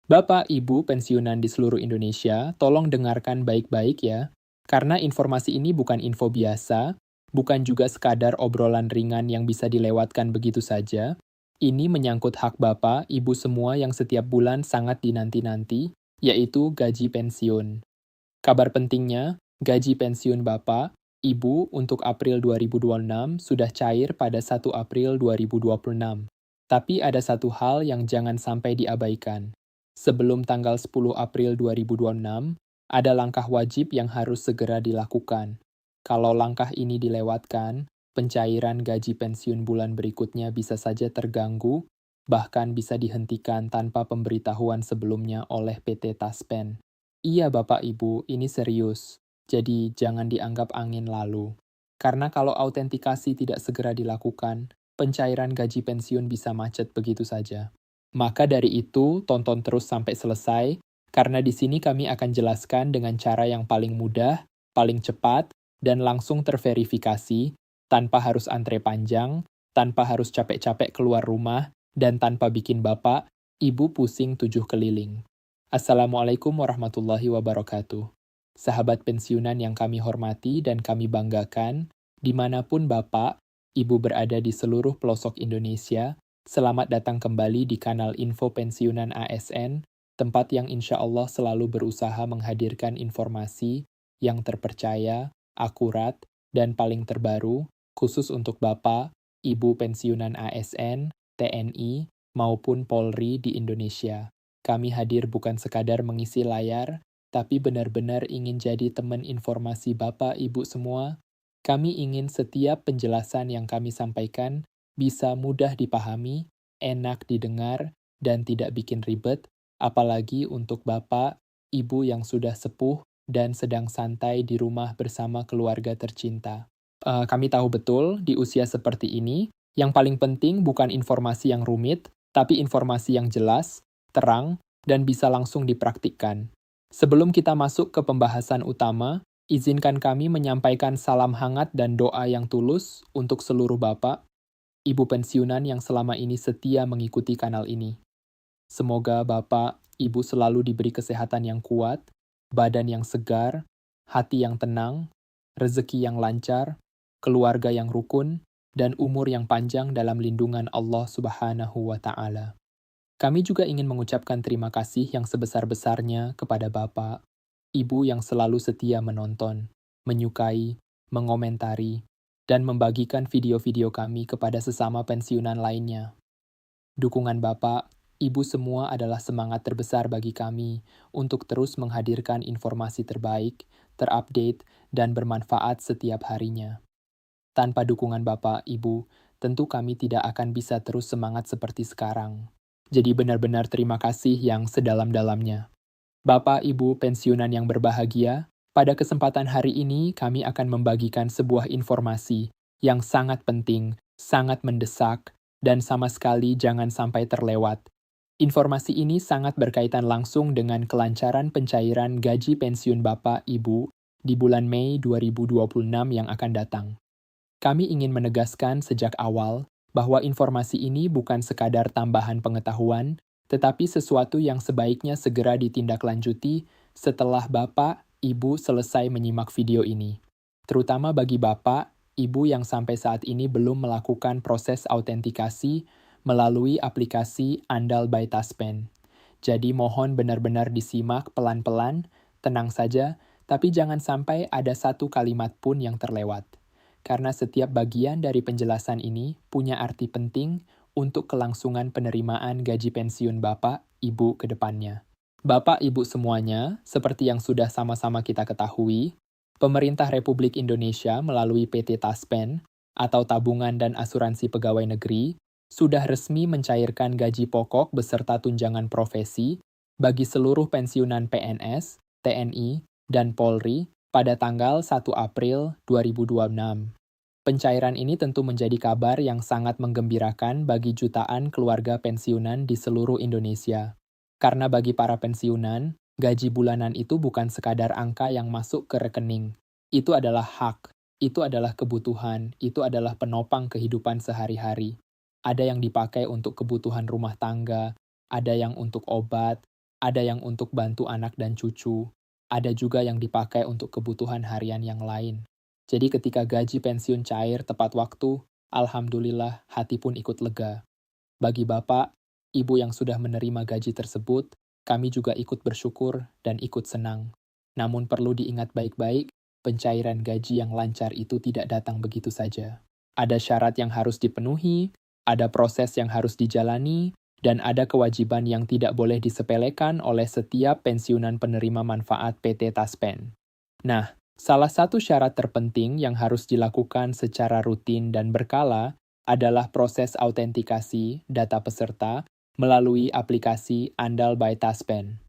Bapak, Ibu pensiunan di seluruh Indonesia, tolong dengarkan baik-baik ya. Karena informasi ini bukan info biasa, bukan juga sekadar obrolan ringan yang bisa dilewatkan begitu saja. Ini menyangkut hak Bapak, Ibu semua yang setiap bulan sangat dinanti-nanti, yaitu gaji pensiun. Kabar pentingnya, gaji pensiun Bapak, Ibu untuk April 2026 sudah cair pada 1 April 2026. Tapi ada satu hal yang jangan sampai diabaikan. Sebelum tanggal 10 April 2026, ada langkah wajib yang harus segera dilakukan. Kalau langkah ini dilewatkan, pencairan gaji pensiun bulan berikutnya bisa saja terganggu, bahkan bisa dihentikan tanpa pemberitahuan sebelumnya oleh PT Taspen. Iya Bapak Ibu, ini serius. Jadi jangan dianggap angin lalu. Karena kalau autentikasi tidak segera dilakukan, pencairan gaji pensiun bisa macet begitu saja. Maka dari itu, tonton terus sampai selesai, karena di sini kami akan jelaskan dengan cara yang paling mudah, paling cepat, dan langsung terverifikasi, tanpa harus antre panjang, tanpa harus capek-capek keluar rumah, dan tanpa bikin Bapak, Ibu pusing 7 keliling. Assalamualaikum warahmatullahi wabarakatuh. Sahabat pensiunan yang kami hormati dan kami banggakan, dimanapun Bapak, Ibu berada di seluruh pelosok Indonesia, selamat datang kembali di kanal Info Pensiunan ASN, tempat yang insya Allah selalu berusaha menghadirkan informasi yang terpercaya, akurat, dan paling terbaru, khusus untuk Bapak, Ibu pensiunan ASN, TNI, maupun Polri di Indonesia. Kami hadir bukan sekadar mengisi layar, tapi benar-benar ingin jadi teman informasi Bapak, Ibu semua. Kami ingin setiap penjelasan yang kami sampaikan bisa mudah dipahami, enak didengar, dan tidak bikin ribet, apalagi untuk Bapak, Ibu yang sudah sepuh dan sedang santai di rumah bersama keluarga tercinta. Kami tahu betul, di usia seperti ini, yang paling penting bukan informasi yang rumit, tapi informasi yang jelas, terang, dan bisa langsung dipraktikkan. Sebelum kita masuk ke pembahasan utama, izinkan kami menyampaikan salam hangat dan doa yang tulus untuk seluruh Bapak, Ibu pensiunan yang selama ini setia mengikuti kanal ini. Semoga Bapak, Ibu selalu diberi kesehatan yang kuat, badan yang segar, hati yang tenang, rezeki yang lancar, keluarga yang rukun, dan umur yang panjang dalam lindungan Allah Subhanahu wa Ta'ala. Kami juga ingin mengucapkan terima kasih yang sebesar-besarnya kepada Bapak, Ibu yang selalu setia menonton, menyukai, mengomentari, dan membagikan video-video kami kepada sesama pensiunan lainnya. Dukungan Bapak, Ibu semua adalah semangat terbesar bagi kami untuk terus menghadirkan informasi terbaik, terupdate, dan bermanfaat setiap harinya. Tanpa dukungan Bapak, Ibu, tentu kami tidak akan bisa terus semangat seperti sekarang. Jadi benar-benar terima kasih yang sedalam-dalamnya. Bapak, Ibu pensiunan yang berbahagia, pada kesempatan hari ini kami akan membagikan sebuah informasi yang sangat penting, sangat mendesak, dan sama sekali jangan sampai terlewat. Informasi ini sangat berkaitan langsung dengan kelancaran pencairan gaji pensiun Bapak, Ibu di bulan Mei 2026 yang akan datang. Kami ingin menegaskan sejak awal bahwa informasi ini bukan sekadar tambahan pengetahuan, tetapi sesuatu yang sebaiknya segera ditindaklanjuti setelah Bapak, Ibu selesai menyimak video ini. Terutama bagi Bapak, Ibu yang sampai saat ini belum melakukan proses autentikasi melalui aplikasi Andal by Taspen. Jadi mohon benar-benar disimak pelan-pelan, tenang saja, tapi jangan sampai ada satu kalimat pun yang terlewat. Karena setiap bagian dari penjelasan ini punya arti penting untuk kelangsungan penerimaan gaji pensiun Bapak, Ibu ke depannya. Bapak, Ibu semuanya, seperti yang sudah sama-sama kita ketahui, pemerintah Republik Indonesia melalui PT Taspen, atau Tabungan dan Asuransi Pegawai Negeri, sudah resmi mencairkan gaji pokok beserta tunjangan profesi bagi seluruh pensiunan PNS, TNI, dan Polri pada tanggal 1 April 2026. Pencairan ini tentu menjadi kabar yang sangat menggembirakan bagi jutaan keluarga pensiunan di seluruh Indonesia. Karena bagi para pensiunan, gaji bulanan itu bukan sekadar angka yang masuk ke rekening. Itu adalah hak, itu adalah kebutuhan, itu adalah penopang kehidupan sehari-hari. Ada yang dipakai untuk kebutuhan rumah tangga, ada yang untuk obat, ada yang untuk bantu anak dan cucu, ada juga yang dipakai untuk kebutuhan harian yang lain. Jadi ketika gaji pensiun cair tepat waktu, alhamdulillah hati pun ikut lega. Bagi Bapak, Ibu yang sudah menerima gaji tersebut, kami juga ikut bersyukur dan ikut senang. Namun perlu diingat baik-baik, pencairan gaji yang lancar itu tidak datang begitu saja. Ada syarat yang harus dipenuhi, ada proses yang harus dijalani, dan ada kewajiban yang tidak boleh disepelekan oleh setiap pensiunan penerima manfaat PT Taspen. Nah, salah satu syarat terpenting yang harus dilakukan secara rutin dan berkala adalah proses autentikasi data peserta melalui aplikasi Andal by Taspen.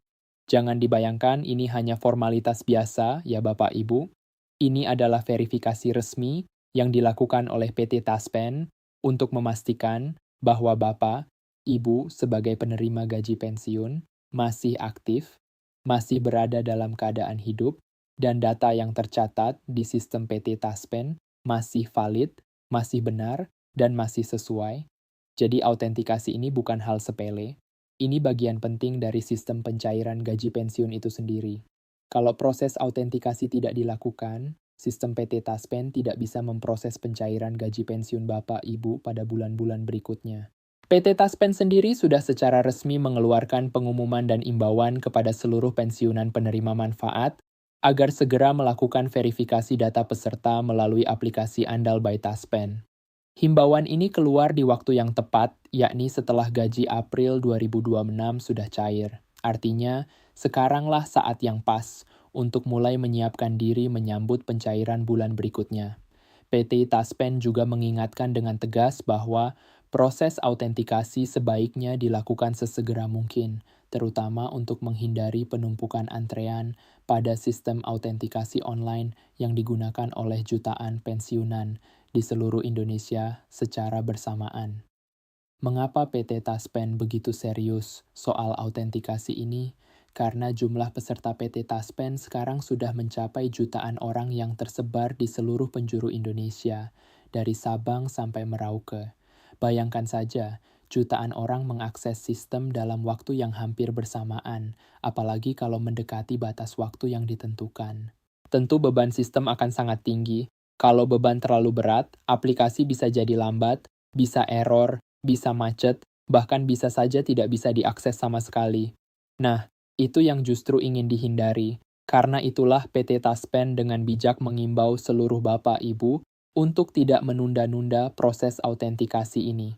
Jangan dibayangkan ini hanya formalitas biasa, ya Bapak Ibu. Ini adalah verifikasi resmi yang dilakukan oleh PT Taspen untuk memastikan bahwa Bapak, Ibu sebagai penerima gaji pensiun masih aktif, masih berada dalam keadaan hidup, dan data yang tercatat di sistem PT Taspen masih valid, masih benar, dan masih sesuai. Jadi autentikasi ini bukan hal sepele. Ini bagian penting dari sistem pencairan gaji pensiun itu sendiri. Kalau proses autentikasi tidak dilakukan, sistem PT Taspen tidak bisa memproses pencairan gaji pensiun Bapak Ibu pada bulan-bulan berikutnya. PT Taspen sendiri sudah secara resmi mengeluarkan pengumuman dan imbauan kepada seluruh pensiunan penerima manfaat agar segera melakukan verifikasi data peserta melalui aplikasi Andal by Taspen. Himbauan ini keluar di waktu yang tepat, yakni setelah gaji April 2026 sudah cair. Artinya, sekaranglah saat yang pas untuk mulai menyiapkan diri menyambut pencairan bulan berikutnya. PT Taspen juga mengingatkan dengan tegas bahwa proses autentikasi sebaiknya dilakukan sesegera mungkin, terutama untuk menghindari penumpukan antrean pada sistem autentikasi online yang digunakan oleh jutaan pensiunan di seluruh Indonesia secara bersamaan. Mengapa PT Taspen begitu serius soal autentikasi ini? Karena jumlah peserta PT Taspen sekarang sudah mencapai jutaan orang yang tersebar di seluruh penjuru Indonesia, dari Sabang sampai Merauke. Bayangkan saja, jutaan orang mengakses sistem dalam waktu yang hampir bersamaan, apalagi kalau mendekati batas waktu yang ditentukan. Tentu beban sistem akan sangat tinggi. Kalau beban terlalu berat, aplikasi bisa jadi lambat, bisa error, bisa macet, bahkan bisa saja tidak bisa diakses sama sekali. Nah, itu yang justru ingin dihindari. Karena itulah PT Taspen dengan bijak mengimbau seluruh Bapak Ibu untuk tidak menunda-nunda proses autentikasi ini.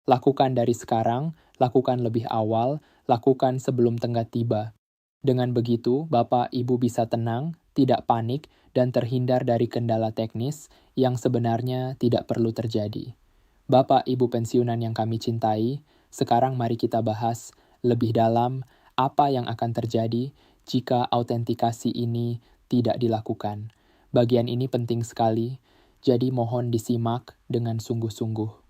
Lakukan dari sekarang, lakukan lebih awal, lakukan sebelum tenggat tiba. Dengan begitu, Bapak Ibu bisa tenang, tidak panik, dan terhindar dari kendala teknis yang sebenarnya tidak perlu terjadi. Bapak Ibu pensiunan yang kami cintai, sekarang mari kita bahas lebih dalam apa yang akan terjadi jika autentikasi ini tidak dilakukan. Bagian ini penting sekali, jadi mohon disimak dengan sungguh-sungguh.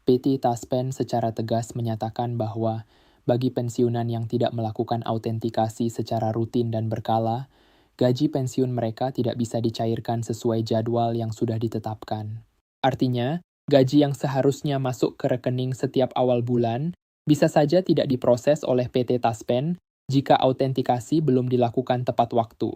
PT Taspen secara tegas menyatakan bahwa bagi pensiunan yang tidak melakukan autentikasi secara rutin dan berkala, gaji pensiun mereka tidak bisa dicairkan sesuai jadwal yang sudah ditetapkan. Artinya, gaji yang seharusnya masuk ke rekening setiap awal bulan bisa saja tidak diproses oleh PT Taspen jika autentikasi belum dilakukan tepat waktu.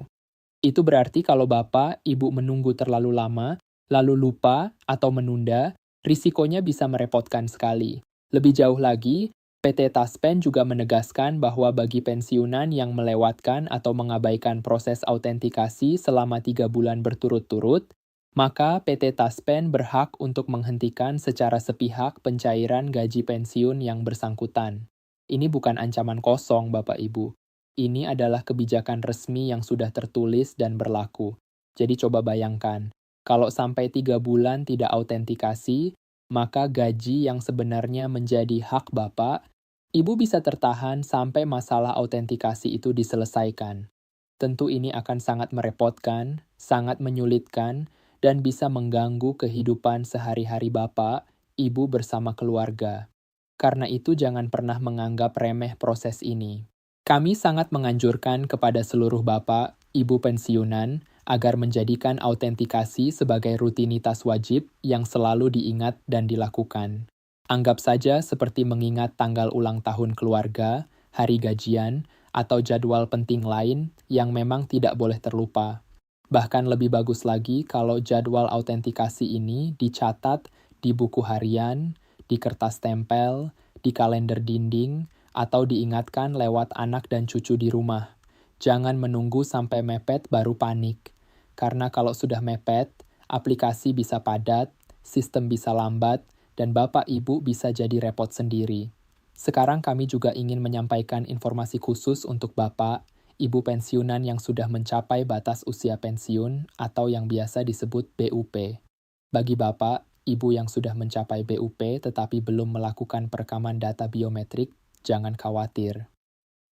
Itu berarti kalau Bapak, Ibu menunggu terlalu lama, lalu lupa atau menunda, risikonya bisa merepotkan sekali. Lebih jauh lagi, PT Taspen juga menegaskan bahwa bagi pensiunan yang melewatkan atau mengabaikan proses autentikasi selama 3 bulan berturut-turut, maka PT Taspen berhak untuk menghentikan secara sepihak pencairan gaji pensiun yang bersangkutan. Ini bukan ancaman kosong, Bapak Ibu. Ini adalah kebijakan resmi yang sudah tertulis dan berlaku. Jadi coba bayangkan, kalau sampai 3 bulan tidak autentikasi, maka gaji yang sebenarnya menjadi hak Bapak, Ibu bisa tertahan sampai masalah autentikasi itu diselesaikan. Tentu ini akan sangat merepotkan, sangat menyulitkan, dan bisa mengganggu kehidupan sehari-hari Bapak, Ibu bersama keluarga. Karena itu jangan pernah menganggap remeh proses ini. Kami sangat menganjurkan kepada seluruh Bapak, Ibu pensiunan, agar menjadikan autentikasi sebagai rutinitas wajib yang selalu diingat dan dilakukan. Anggap saja seperti mengingat tanggal ulang tahun keluarga, hari gajian, atau jadwal penting lain yang memang tidak boleh terlupa. Bahkan lebih bagus lagi kalau jadwal autentikasi ini dicatat di buku harian, di kertas tempel, di kalender dinding, atau diingatkan lewat anak dan cucu di rumah. Jangan menunggu sampai mepet baru panik. Karena kalau sudah mepet, aplikasi bisa padat, sistem bisa lambat, dan Bapak Ibu bisa jadi repot sendiri. Sekarang kami juga ingin menyampaikan informasi khusus untuk Bapak, Ibu pensiunan yang sudah mencapai batas usia pensiun atau yang biasa disebut BUP. Bagi Bapak, Ibu yang sudah mencapai BUP tetapi belum melakukan perekaman data biometrik, jangan khawatir.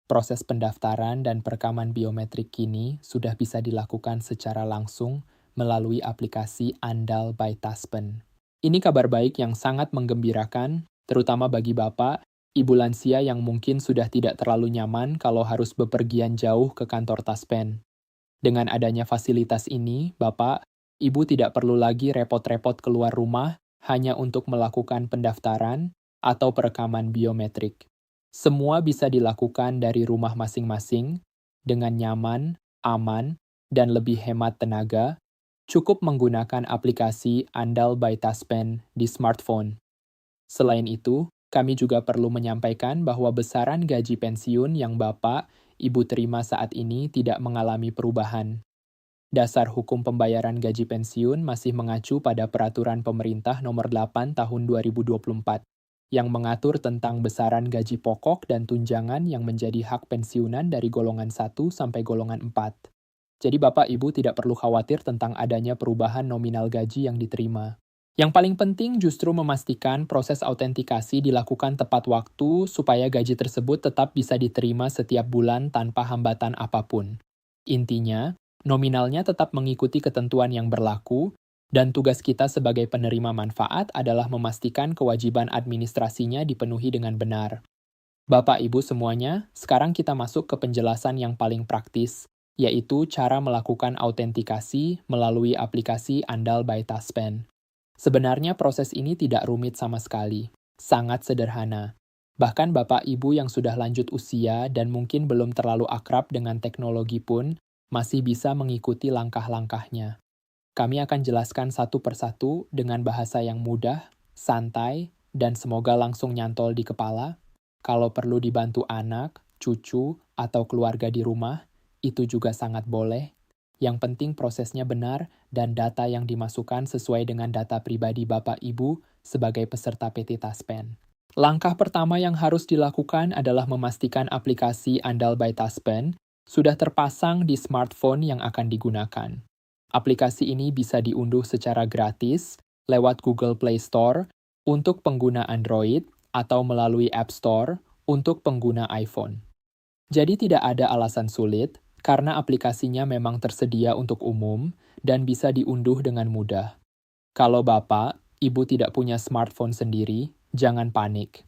Proses pendaftaran dan perekaman biometrik kini sudah bisa dilakukan secara langsung melalui aplikasi Andal by Taspen. Ini kabar baik yang sangat menggembirakan, terutama bagi Bapak, Ibu lansia yang mungkin sudah tidak terlalu nyaman kalau harus bepergian jauh ke kantor Taspen. Dengan adanya fasilitas ini, Bapak, Ibu tidak perlu lagi repot-repot keluar rumah hanya untuk melakukan pendaftaran atau perekaman biometrik. Semua bisa dilakukan dari rumah masing-masing dengan nyaman, aman, dan lebih hemat tenaga, cukup menggunakan aplikasi Andal by Taspen di smartphone. Selain itu, kami juga perlu menyampaikan bahwa besaran gaji pensiun yang Bapak, Ibu terima saat ini tidak mengalami perubahan. Dasar hukum pembayaran gaji pensiun masih mengacu pada Peraturan Pemerintah Nomor 8 Tahun 2024 yang mengatur tentang besaran gaji pokok dan tunjangan yang menjadi hak pensiunan dari golongan 1 sampai golongan 4. Jadi Bapak Ibu tidak perlu khawatir tentang adanya perubahan nominal gaji yang diterima. Yang paling penting justru memastikan proses autentikasi dilakukan tepat waktu supaya gaji tersebut tetap bisa diterima setiap bulan tanpa hambatan apapun. Intinya, nominalnya tetap mengikuti ketentuan yang berlaku, dan tugas kita sebagai penerima manfaat adalah memastikan kewajiban administrasinya dipenuhi dengan benar. Bapak Ibu semuanya, sekarang kita masuk ke penjelasan yang paling praktis, yaitu cara melakukan autentikasi melalui aplikasi Andal by Taspen. Sebenarnya proses ini tidak rumit sama sekali, sangat sederhana. Bahkan Bapak Ibu yang sudah lanjut usia dan mungkin belum terlalu akrab dengan teknologi pun masih bisa mengikuti langkah-langkahnya. Kami akan jelaskan satu persatu dengan bahasa yang mudah, santai, dan semoga langsung nyantol di kepala. Kalau perlu dibantu anak, cucu, atau keluarga di rumah, itu juga sangat boleh. Yang penting prosesnya benar dan data yang dimasukkan sesuai dengan data pribadi Bapak Ibu sebagai peserta PT Taspen. Langkah pertama yang harus dilakukan adalah memastikan aplikasi Andal by Taspen sudah terpasang di smartphone yang akan digunakan. Aplikasi ini bisa diunduh secara gratis lewat Google Play Store untuk pengguna Android atau melalui App Store untuk pengguna iPhone. Jadi tidak ada alasan sulit, karena aplikasinya memang tersedia untuk umum dan bisa diunduh dengan mudah. Kalau Bapak, Ibu tidak punya smartphone sendiri, jangan panik.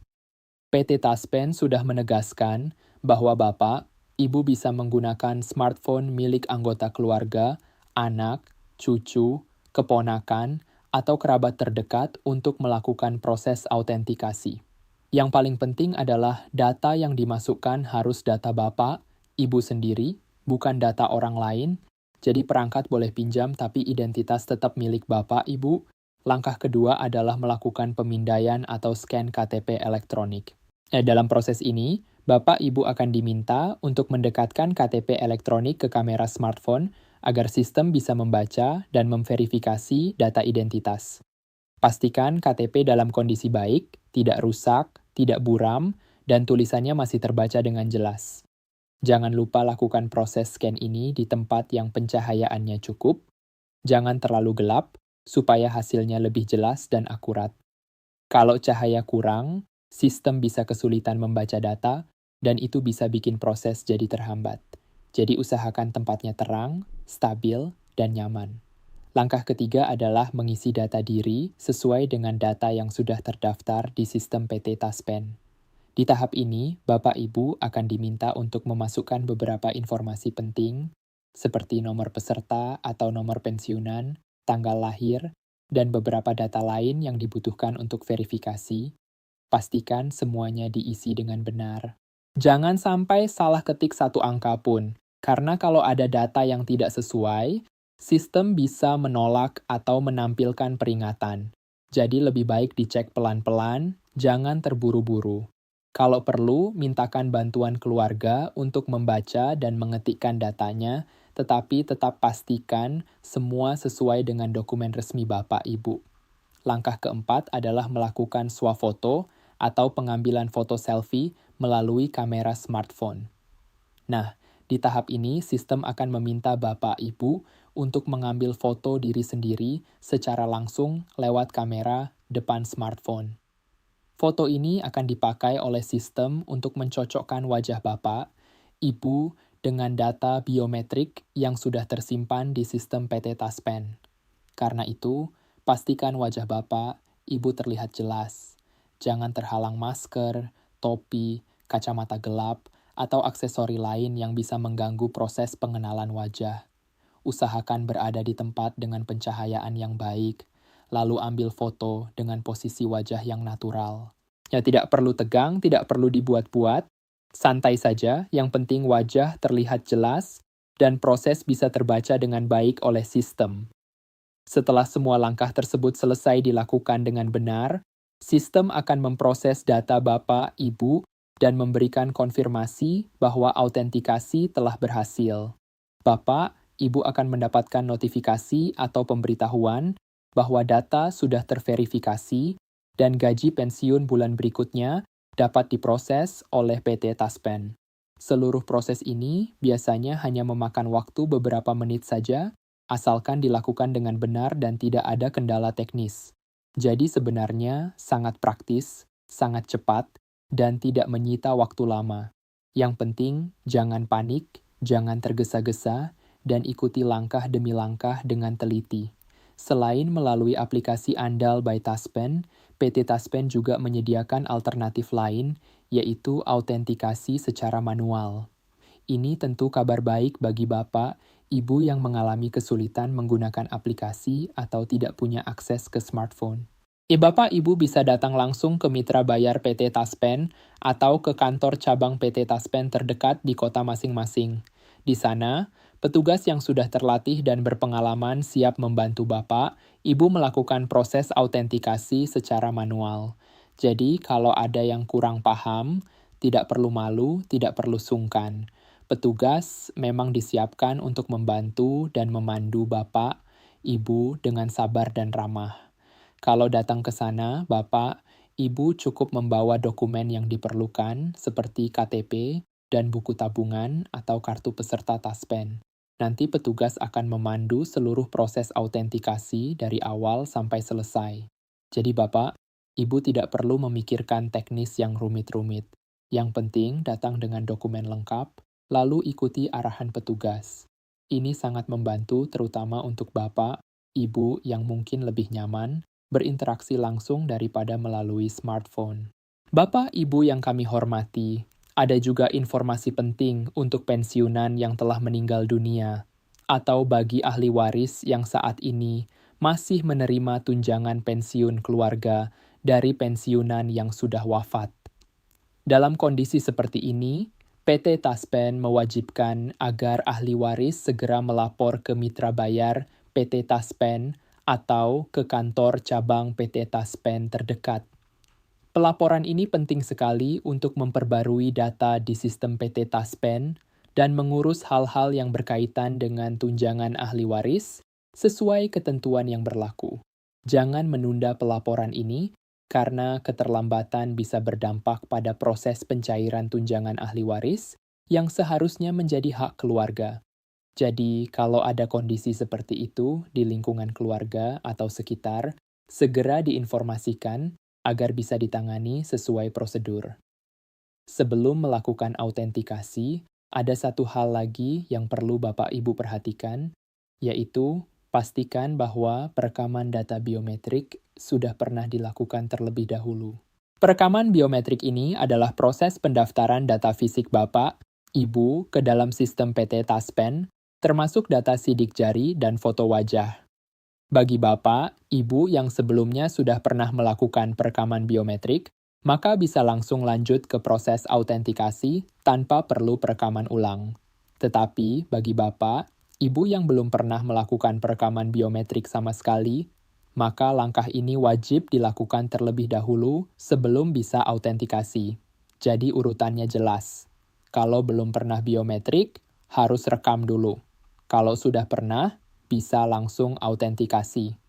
PT Taspen sudah menegaskan bahwa Bapak, Ibu bisa menggunakan smartphone milik anggota keluarga, anak, cucu, keponakan, atau kerabat terdekat untuk melakukan proses autentikasi. Yang paling penting adalah data yang dimasukkan harus data Bapak, Ibu sendiri, bukan data orang lain, jadi perangkat boleh pinjam tapi identitas tetap milik Bapak, Ibu. Langkah kedua adalah melakukan pemindaian atau scan KTP elektronik. Dalam proses ini, Bapak Ibu akan diminta untuk mendekatkan KTP elektronik ke kamera smartphone agar sistem bisa membaca dan memverifikasi data identitas. Pastikan KTP dalam kondisi baik, tidak rusak, tidak buram, dan tulisannya masih terbaca dengan jelas. Jangan lupa lakukan proses scan ini di tempat yang pencahayaannya cukup. Jangan terlalu gelap, supaya hasilnya lebih jelas dan akurat. Kalau cahaya kurang, sistem bisa kesulitan membaca data, dan itu bisa bikin proses jadi terhambat. Jadi usahakan tempatnya terang, stabil, dan nyaman. Langkah ketiga adalah mengisi data diri sesuai dengan data yang sudah terdaftar di sistem PT Taspen. Di tahap ini, Bapak Ibu akan diminta untuk memasukkan beberapa informasi penting, seperti nomor peserta atau nomor pensiunan, tanggal lahir, dan beberapa data lain yang dibutuhkan untuk verifikasi. Pastikan semuanya diisi dengan benar. Jangan sampai salah ketik satu angka pun, karena kalau ada data yang tidak sesuai, sistem bisa menolak atau menampilkan peringatan. Jadi lebih baik dicek pelan-pelan, jangan terburu-buru. Kalau perlu, mintakan bantuan keluarga untuk membaca dan mengetikkan datanya, tetapi tetap pastikan semua sesuai dengan dokumen resmi Bapak Ibu. Langkah keempat adalah melakukan swafoto atau pengambilan foto selfie melalui kamera smartphone. Nah, di tahap ini sistem akan meminta Bapak Ibu untuk mengambil foto diri sendiri secara langsung lewat kamera depan smartphone. Foto ini akan dipakai oleh sistem untuk mencocokkan wajah Bapak, Ibu dengan data biometrik yang sudah tersimpan di sistem PT Taspen. Karena itu, pastikan wajah Bapak, Ibu terlihat jelas. Jangan terhalang masker, topi, kacamata gelap, atau aksesori lain yang bisa mengganggu proses pengenalan wajah. Usahakan berada di tempat dengan pencahayaan yang baik, lalu ambil foto dengan posisi wajah yang natural. Ya, tidak perlu tegang, tidak perlu dibuat-buat. Santai saja, yang penting wajah terlihat jelas dan proses bisa terbaca dengan baik oleh sistem. Setelah semua langkah tersebut selesai dilakukan dengan benar, sistem akan memproses data Bapak, Ibu, dan memberikan konfirmasi bahwa autentikasi telah berhasil. Bapak, Ibu akan mendapatkan notifikasi atau pemberitahuan bahwa data sudah terverifikasi dan gaji pensiun bulan berikutnya dapat diproses oleh PT Taspen. Seluruh proses ini biasanya hanya memakan waktu beberapa menit saja, asalkan dilakukan dengan benar dan tidak ada kendala teknis. Jadi sebenarnya sangat praktis, sangat cepat, dan tidak menyita waktu lama. Yang penting, jangan panik, jangan tergesa-gesa, dan ikuti langkah demi langkah dengan teliti. Selain melalui aplikasi andal by Taspen, PT Taspen juga menyediakan alternatif lain, yaitu autentikasi secara manual. Ini tentu kabar baik bagi Bapak, Ibu yang mengalami kesulitan menggunakan aplikasi atau tidak punya akses ke smartphone. Bapak Ibu bisa datang langsung ke mitra bayar PT Taspen atau ke kantor cabang PT Taspen terdekat di kota masing-masing. Di sana, petugas yang sudah terlatih dan berpengalaman siap membantu Bapak, Ibu melakukan proses autentikasi secara manual. Jadi, kalau ada yang kurang paham, tidak perlu malu, tidak perlu sungkan. Petugas memang disiapkan untuk membantu dan memandu Bapak, Ibu dengan sabar dan ramah. Kalau datang ke sana, Bapak, Ibu cukup membawa dokumen yang diperlukan seperti KTP dan buku tabungan atau kartu peserta Taspen. Nanti petugas akan memandu seluruh proses autentikasi dari awal sampai selesai. Jadi Bapak, Ibu tidak perlu memikirkan teknis yang rumit-rumit. Yang penting datang dengan dokumen lengkap, lalu ikuti arahan petugas. Ini sangat membantu terutama untuk Bapak, Ibu yang mungkin lebih nyaman berinteraksi langsung daripada melalui smartphone. Bapak, Ibu yang kami hormati, ada juga informasi penting untuk pensiunan yang telah meninggal dunia, atau bagi ahli waris yang saat ini masih menerima tunjangan pensiun keluarga dari pensiunan yang sudah wafat. Dalam kondisi seperti ini, PT Taspen mewajibkan agar ahli waris segera melapor ke mitra bayar PT Taspen atau ke kantor cabang PT Taspen terdekat. Pelaporan ini penting sekali untuk memperbarui data di sistem PT Taspen dan mengurus hal-hal yang berkaitan dengan tunjangan ahli waris sesuai ketentuan yang berlaku. Jangan menunda pelaporan ini karena keterlambatan bisa berdampak pada proses pencairan tunjangan ahli waris yang seharusnya menjadi hak keluarga. Jadi, kalau ada kondisi seperti itu di lingkungan keluarga atau sekitar, segera diinformasikan agar bisa ditangani sesuai prosedur. Sebelum melakukan autentikasi, ada satu hal lagi yang perlu Bapak Ibu perhatikan, yaitu pastikan bahwa perekaman data biometrik sudah pernah dilakukan terlebih dahulu. Perekaman biometrik ini adalah proses pendaftaran data fisik Bapak, Ibu ke dalam sistem PT Taspen, termasuk data sidik jari dan foto wajah. Bagi Bapak, Ibu yang sebelumnya sudah pernah melakukan perekaman biometrik, maka bisa langsung lanjut ke proses autentikasi tanpa perlu perekaman ulang. Tetapi bagi Bapak, Ibu yang belum pernah melakukan perekaman biometrik sama sekali, maka langkah ini wajib dilakukan terlebih dahulu sebelum bisa autentikasi. Jadi urutannya jelas. Kalau belum pernah biometrik, harus rekam dulu. Kalau sudah pernah, bisa langsung autentikasi.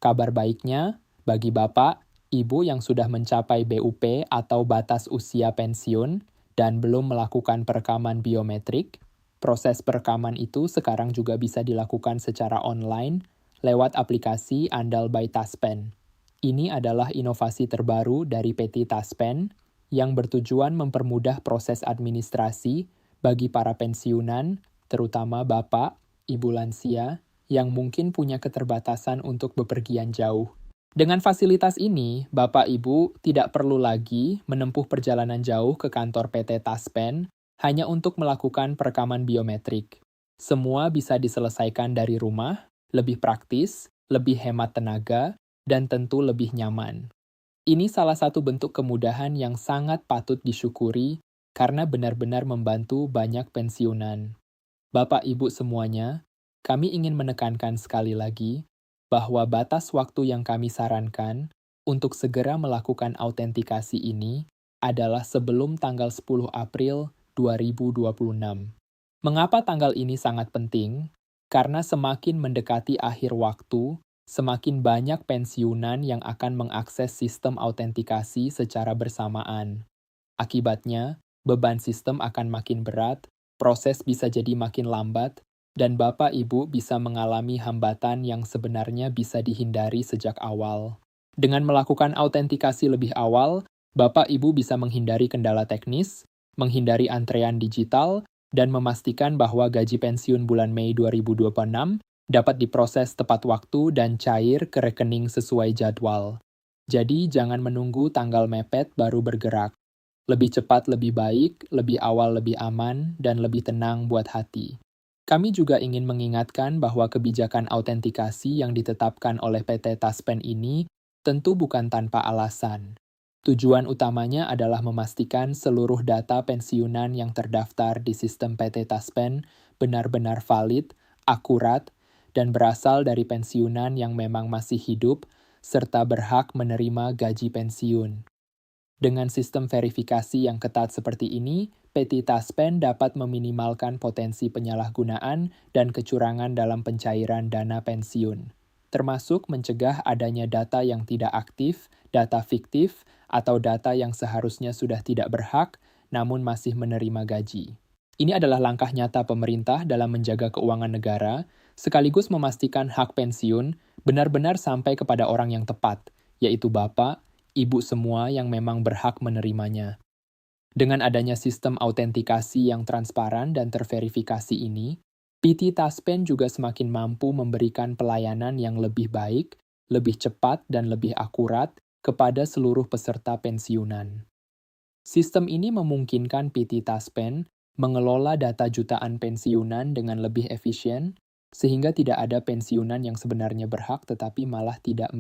Kabar baiknya, bagi Bapak, Ibu yang sudah mencapai BUP atau batas usia pensiun dan belum melakukan perekaman biometrik, proses perekaman itu sekarang juga bisa dilakukan secara online lewat aplikasi Andal by Taspen. Ini adalah inovasi terbaru dari PT Taspen yang bertujuan mempermudah proses administrasi bagi para pensiunan, terutama Bapak, Ibu lansia, yang mungkin punya keterbatasan untuk bepergian jauh. Dengan fasilitas ini, Bapak Ibu tidak perlu lagi menempuh perjalanan jauh ke kantor PT Taspen hanya untuk melakukan perekaman biometrik. Semua bisa diselesaikan dari rumah, lebih praktis, lebih hemat tenaga, dan tentu lebih nyaman. Ini salah satu bentuk kemudahan yang sangat patut disyukuri karena benar-benar membantu banyak pensiunan. Bapak Ibu semuanya, kami ingin menekankan sekali lagi bahwa batas waktu yang kami sarankan untuk segera melakukan autentikasi ini adalah sebelum tanggal 10 April 2026. Mengapa tanggal ini sangat penting? Karena semakin mendekati akhir waktu, semakin banyak pensiunan yang akan mengakses sistem autentikasi secara bersamaan. Akibatnya, beban sistem akan makin berat, proses bisa jadi makin lambat, dan Bapak Ibu bisa mengalami hambatan yang sebenarnya bisa dihindari sejak awal. Dengan melakukan autentikasi lebih awal, Bapak Ibu bisa menghindari kendala teknis, menghindari antrean digital, dan memastikan bahwa gaji pensiun bulan Mei 2026 dapat diproses tepat waktu dan cair ke rekening sesuai jadwal. Jadi jangan menunggu tanggal mepet baru bergerak. Lebih cepat lebih baik, lebih awal lebih aman, dan lebih tenang buat hati. Kami juga ingin mengingatkan bahwa kebijakan autentikasi yang ditetapkan oleh PT Taspen ini tentu bukan tanpa alasan. Tujuan utamanya adalah memastikan seluruh data pensiunan yang terdaftar di sistem PT Taspen benar-benar valid, akurat, dan berasal dari pensiunan yang memang masih hidup, serta berhak menerima gaji pensiun. Dengan sistem verifikasi yang ketat seperti ini, PT Taspen dapat meminimalkan potensi penyalahgunaan dan kecurangan dalam pencairan dana pensiun, termasuk mencegah adanya data yang tidak aktif, data fiktif, atau data yang seharusnya sudah tidak berhak, namun masih menerima gaji. Ini adalah langkah nyata pemerintah dalam menjaga keuangan negara, sekaligus memastikan hak pensiun benar-benar sampai kepada orang yang tepat, yaitu Bapak, Ibu semua yang memang berhak menerimanya. Dengan adanya sistem autentikasi yang transparan dan terverifikasi ini, PT Taspen juga semakin mampu memberikan pelayanan yang lebih baik, lebih cepat, dan lebih akurat kepada seluruh peserta pensiunan. Sistem ini memungkinkan PT Taspen mengelola data jutaan pensiunan dengan lebih efisien, sehingga tidak ada pensiunan yang sebenarnya berhak tetapi malah tidak